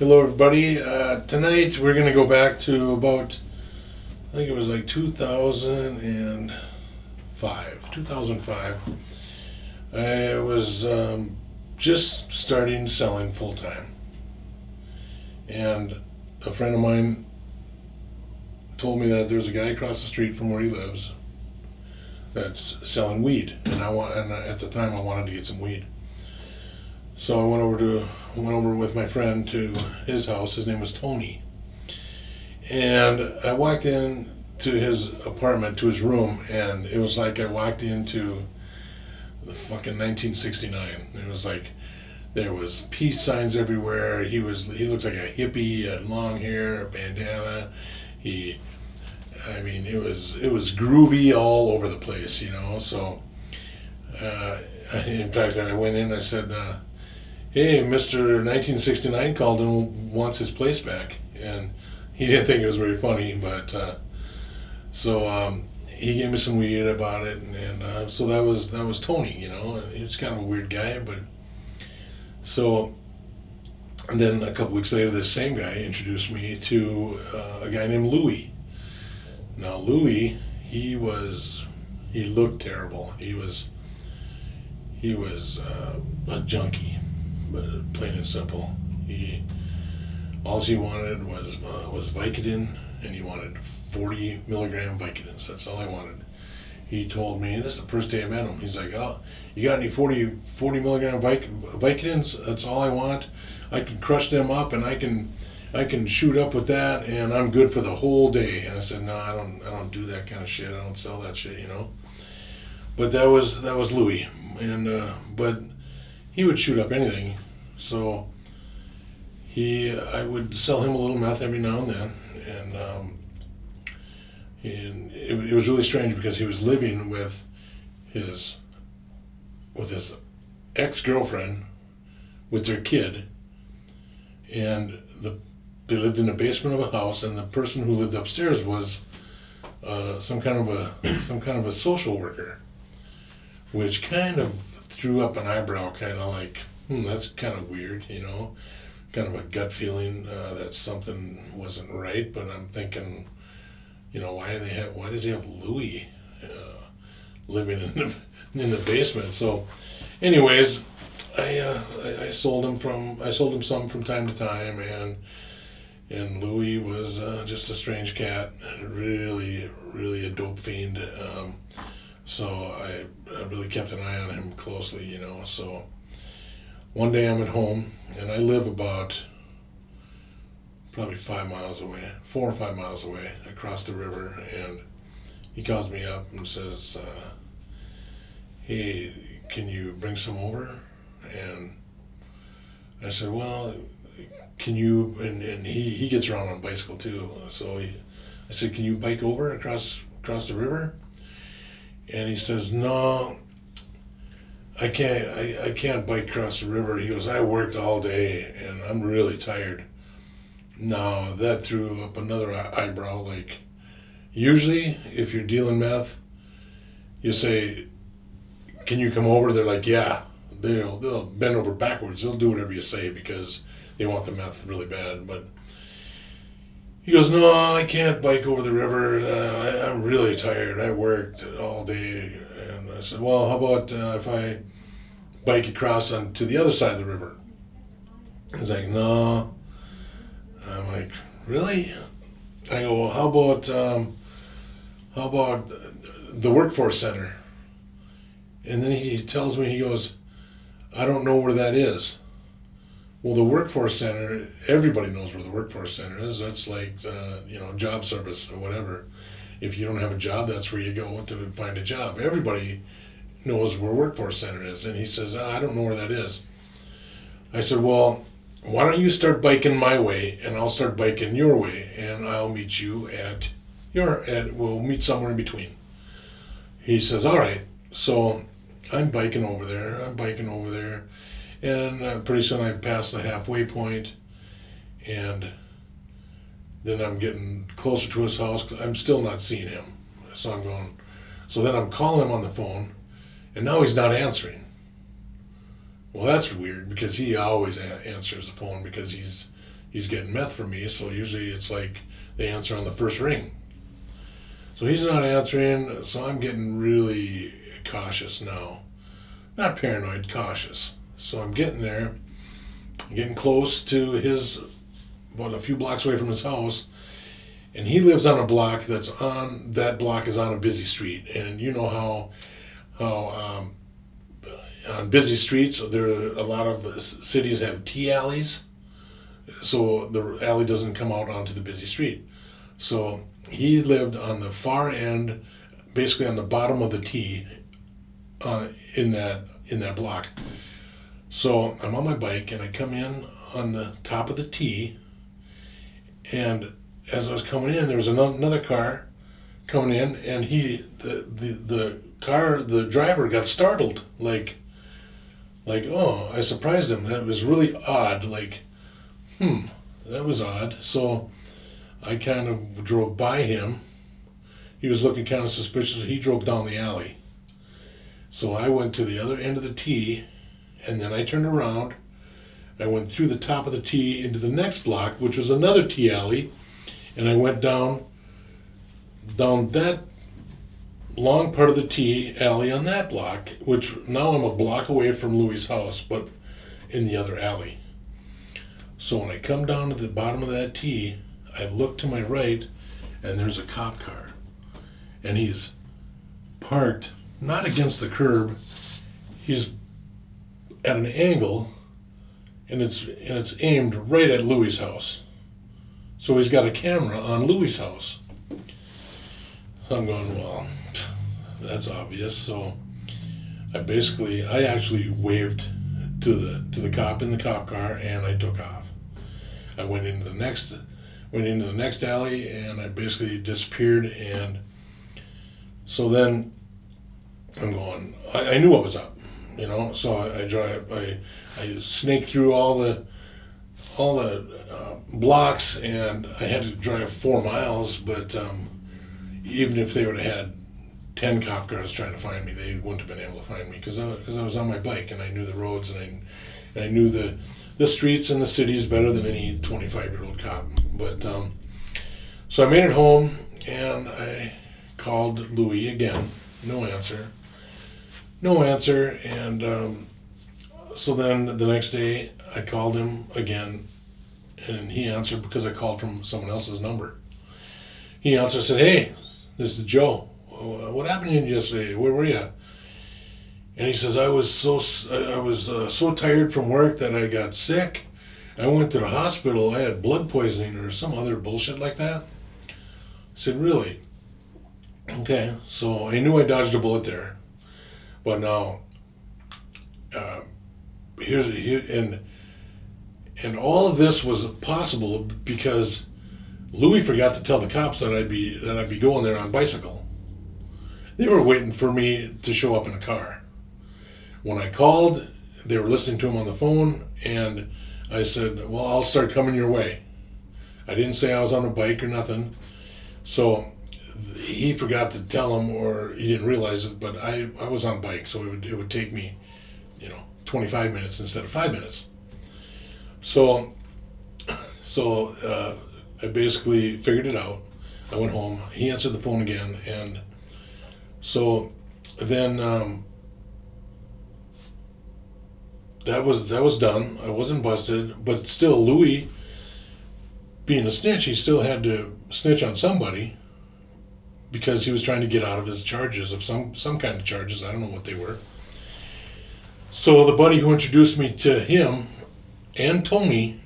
Hello, everybody. Tonight we're going to go back to about, I think it was like 2005. 2005. I was just starting selling full time. And a friend of mine told me that there's a guy across the street from where he lives that's selling weed. And at the time I wanted to get some weed. So I went over with my friend to his house. His name was Tony. And I walked in to his apartment, to his room, and it was like I walked into the fucking 1969. It was like there was peace signs everywhere. He looked like a hippie. He had long hair, a bandana. It was groovy all over the place, you know. So in fact, I went in and I said, hey, Mr. 1969 called and wants his place back. And he didn't think it was very funny, but so he gave me some weed about it, and so that was Tony, you know. He was kind of a weird guy, but so, and then a couple weeks later, this same guy introduced me to a guy named Louie. Now Louie, he looked terrible. He was a junkie, but plain and simple. All he wanted was Vicodin, and he wanted 40 milligram Vicodins. That's all I wanted. He told me, this is the first day I met him, he's like, oh, you got any 40 milligram Vicodins? That's all I want. I can crush them up, and I can shoot up with that, and I'm good for the whole day. And I said, no, I don't do that kind of shit. I don't sell that shit, you know. But that was Louie, and but he would shoot up anything. So I would sell him a little meth every now and then, and it was really strange because he was living with his ex-girlfriend with their kid, and they lived in the basement of a house, and the person who lived upstairs was some kind of a social worker, which kind of threw up an eyebrow, kind of like, that's kind of weird, you know. Kind of a gut feeling that something wasn't right, but I'm thinking, you know, why does he have Louie living in the basement? So, anyways, I sold him some from time to time, and Louie was just a strange cat, really a dope fiend. So I really kept an eye on him closely, you know. So one day I'm at home, and I live about probably 4 or 5 miles away, across the river, and he calls me up and says, hey, can you bring some over? And I said, well, can you, and he gets around on a bicycle too, so I said, can you bike over across the river? And he says, no, I can't bike across the river. He goes, I worked all day and I'm really tired. Now that threw up another eyebrow. Like, usually if you're dealing meth, you say, can you come over? They're like, yeah. They'll bend over backwards. They'll do whatever you say because they want the meth really bad. But he goes, no, I can't bike over the river. I'm really tired. I worked all day. And I said, well, how about if I bike across to the other side of the river? He's like, no. I'm like, really? I go, well, how about the workforce center? And then he tells me, he goes, I don't know where that is. Well, the workforce center, everybody knows where the workforce center is. That's like, job service or whatever. If you don't have a job, that's where you go to find a job. Everybody knows where workforce center is. And he says, I don't know where that is. I said, well, why don't you start biking my way, and I'll start biking your way, and I'll meet you we'll meet somewhere in between. He says, all right. So I'm biking over there, and pretty soon I pass the halfway point, and then I'm getting closer to his house. I'm still not seeing him. So then I'm calling him on the phone, and now he's not answering. Well, that's weird because he always answers the phone because he's he's getting meth from me, so usually it's like they answer on the first ring. So he's not answering, so I'm getting really cautious now. Not paranoid, cautious. So I'm getting there, getting close to his, about a few blocks away from his house, and he lives on a block that block is on a busy street. And you know how on busy streets, there are a lot of cities have T alleys, so the alley doesn't come out onto the busy street. So he lived on the far end, basically on the bottom of the T, in that block. So I'm on my bike and I come in on the top of the T, and as I was coming in, there was another car coming in, and the driver got startled, like, oh, I surprised him. That was really odd. Like, that was odd. So I kind of drove by him. He was looking kind of suspicious. He drove down the alley. So I went to the other end of the T, and then I turned around. I went through the top of the T into the next block, which was another T alley, and I went down that long part of the T alley on that block, which now I'm a block away from Louie's house, but in the other alley. So when I come down to the bottom of that T, I look to my right, and there's a cop car, and he's parked not against the curb. He's at an angle, and it's aimed right at Louie's house. So he's got a camera on Louie's house. So I'm going, well, that's obvious. So I actually waved to the cop in the cop car, and I took off. I went into the next alley, and I basically disappeared. And so then I'm going, I knew what was up, so I snaked through all the blocks, and I had to drive 4 miles, but even if they would have had 10 cop cars trying to find me, they wouldn't have been able to find me, because I was on my bike, and I knew the roads, and I knew the streets and the cities better than any 25-year-old cop. But so I made it home, and I called Louie again. No answer. And so then the next day I called him again, and he answered because I called from someone else's number. He answered and said, "Hey, this is Joe. What happened to you yesterday? Where were you?" And he says, I was so tired from work that I got sick. I went to the hospital. I had blood poisoning or some other bullshit like that. I said, "Really? Okay." So I knew I dodged a bullet there. But now, and all of this was possible because Louie forgot to tell the cops that I'd be going there on bicycle. They were waiting for me to show up in a car. When I called, they were listening to him on the phone, and I said, "Well, I'll start coming your way." I didn't say I was on a bike or nothing. So he forgot to tell him, or he didn't realize it, but I was on bike, so it would take me, 25 minutes instead of 5 minutes. So I basically figured it out. I went home. He answered the phone again, and so then that was done. I wasn't busted, but still, Louie, being a snitch, he still had to snitch on somebody because he was trying to get out of his charges of some kind of charges. I don't know what they were. So the buddy who introduced me to him and Tony,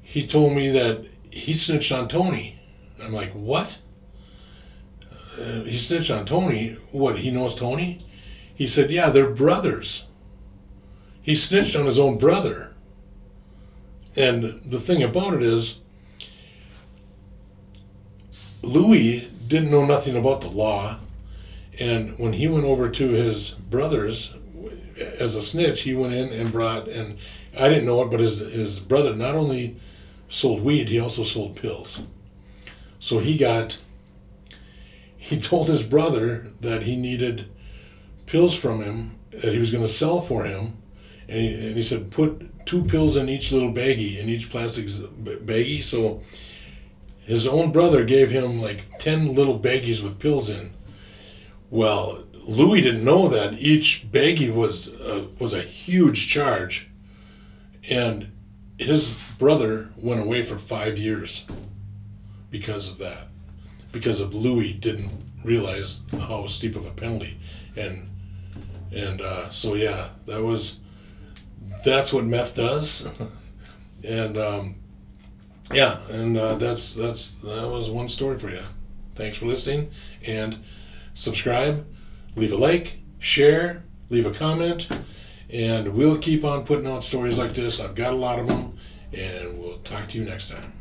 he told me that he snitched on Tony. I'm like, what? He snitched on Tony? What, he knows Tony? He said, yeah, they're brothers. He snitched on his own brother. And the thing about it is, Louie didn't know nothing about the law, and when he went over to his brothers as a snitch, he went in and brought, and I didn't know it, but his brother not only sold weed, he also sold pills. So he told his brother that he needed pills from him that he was going to sell for him, and he said put 2 pills in each little baggie, in each plastic baggie. So his own brother gave him like 10 little baggies with pills in. Well, Louie didn't know that each baggie was a huge charge, and his brother went away for 5 years because of that, because of Louie didn't realize how steep of a penalty, and so yeah, that's what meth does, and that was one story for you. Thanks for listening, and subscribe, leave a like, share, leave a comment, and we'll keep on putting out stories like this. I've got a lot of them, and we'll talk to you next time.